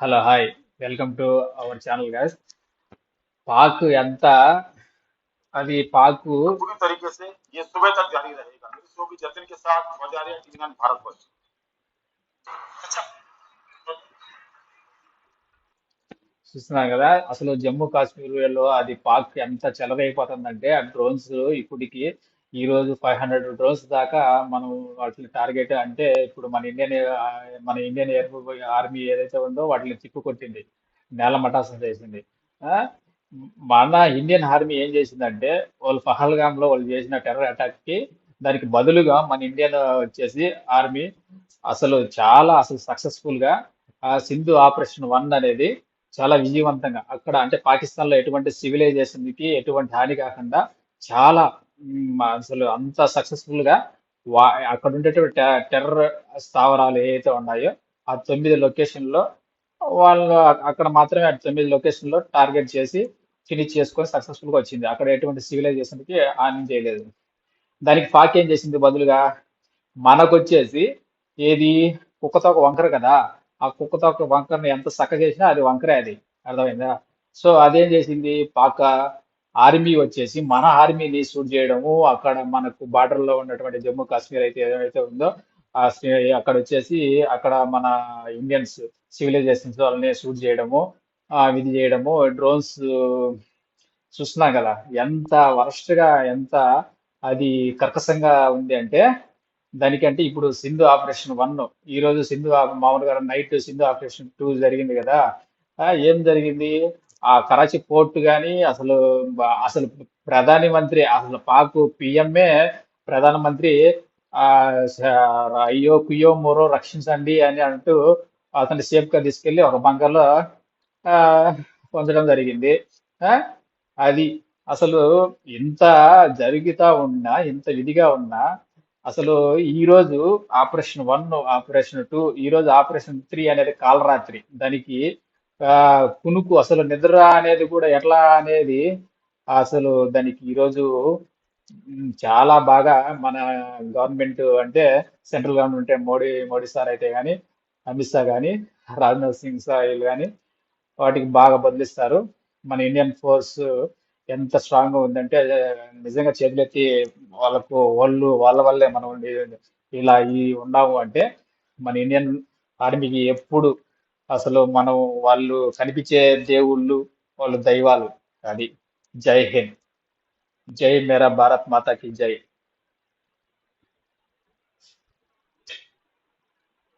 Hello hi, welcome to our channel guys. Pak ఎంత అది పాకు पूरी तरीके से ये सुबह तक जारी रहेगा। मेरी शो की जतिन के साथ मजा टीम भारतवर्ष। अच्छा। చూస్తున్నాం కదా. అసలు జమ్మూ కాశ్మీర్లో అది పాక్ ఎంత చెలరైపోతుందంటే ఆ డ్రోన్స్ ఇప్పటికి ఈ రోజు 500 డ్రోన్స్ దాకా మనం వాటిని టార్గెట్ అంటే ఇప్పుడు మన ఇండియన్ ఎయిర్ ఆర్మీ ఏదైతే ఉందో వాటిని తిప్పు కొట్టింది, నేల మటాసం చేసింది. ఆ, మన ఇండియన్ ఆర్మీ ఏం చేసిందంటే వాళ్ళు పహల్గామ్ లో వాళ్ళు చేసిన టెర్రర్ అటాక్ కి దానికి బదులుగా మన ఇండియన్ వచ్చేసి ఆర్మీ అసలు సక్సెస్ఫుల్ గా ఆ సింధు ఆపరేషన్ 1 అనేది చాలా విజయవంతంగా అక్కడ అంటే పాకిస్తాన్ లో ఎటువంటి సివిలైజేషన్ కి ఎటువంటి హాని కాకుండా చాలా అసలు అంత సక్సెస్ఫుల్ గా అక్కడ ఉండేటువంటి టెర్రర్ స్థావరాలు ఏవైతే ఉన్నాయో ఆ 9 లొకేషన్ లో వాళ్ళు అక్కడ మాత్రమే ఆ 9 లొకేషన్ లో టార్గెట్ చేసి ఫినిష్ చేసుకొని సక్సెస్ఫుల్ గా వచ్చింది. అక్కడ ఎటువంటి సివిలైజేషన్ కి హాని చేయలేదు. దానికి పాక్ ఏం చేసింది బదులుగా మనకొచ్చేసి ఏది కుక్కతోక వంకర కదా, ఆ కుక్కతోక వంకరని ఎంత చక్క చేసినా అది వంకరే, అది అర్థమైందా? సో అదేం చేసింది పాక ఆర్మీ వచ్చేసి మన ఆర్మీని షూట్ చేయడము, అక్కడ మనకు బార్డర్ లో ఉన్నటువంటి జమ్మూ కాశ్మీర్ అయితే ఏదైతే ఉందో అక్కడ వచ్చేసి అక్కడ మన ఇండియన్స్ సివిలైజేషన్స్ వాళ్ళని షూట్ చేయడము, ఇది చేయడము, డ్రోన్స్ చూస్తున్నాం కదా. ఎంత వరస్ట్ గా ఎంత అది కర్కశంగా ఉంది అంటే దానికంటే ఇప్పుడు సింధు ఆపరేషన్ 1, ఈ రోజు మామూలుగా నైట్ సింధు ఆపరేషన్ 2 జరిగింది కదా. ఏం జరిగింది? ఆ కరాచీ పోర్ట్ గాని అసలు ప్రధాని మంత్రి అసలు పాక్ పిఎంఏ ప్రధానమంత్రి ఆ అయ్యో కుయ్యో మోరో రక్షించండి అని అంటూ అతన్ని సేఫ్ గా తీసుకెళ్లి ఒక బంకర్ లో ఆ, పొందడం జరిగింది. ఆ, అది అసలు ఇంత జరుగుతా ఉన్నా ఇంత విధిగా ఉన్నా అసలు ఈ రోజు ఆపరేషన్ 1, ఆపరేషన్ 2, ఈ రోజు ఆపరేషన్ 3 అనేది కాలరాత్రి. దానికి ఆ కునుకు అసలు నిద్ర అనేది కూడా ఎట్లా అనేది అసలు దానికి ఈ రోజు చాలా బాగా మన గవర్నమెంట్ అంటే సెంట్రల్ గవర్నమెంట్ మోడీ సార్ అయితే గాని, అమిత్ షా గాని, రాజ్నాథ్ సింగ్ సార్ గాని వాటికి బాగా బదిలిస్తారు. మన ఇండియన్ ఫోర్స్ ఎంత స్ట్రాంగ్ గా ఉందంటే నిజంగా చేతులెత్తి వాళ్ళ వల్లే మనం ఇలా ఉన్నాము అంటే మన ఇండియన్ ఆర్మీకి ఎప్పుడు అసలు మనం వాళ్ళు కనిపించే దేవుళ్ళు, వాళ్ళు దైవాలు. అది జై హింద్, జై మేరా భారత్ మాతాకి జై.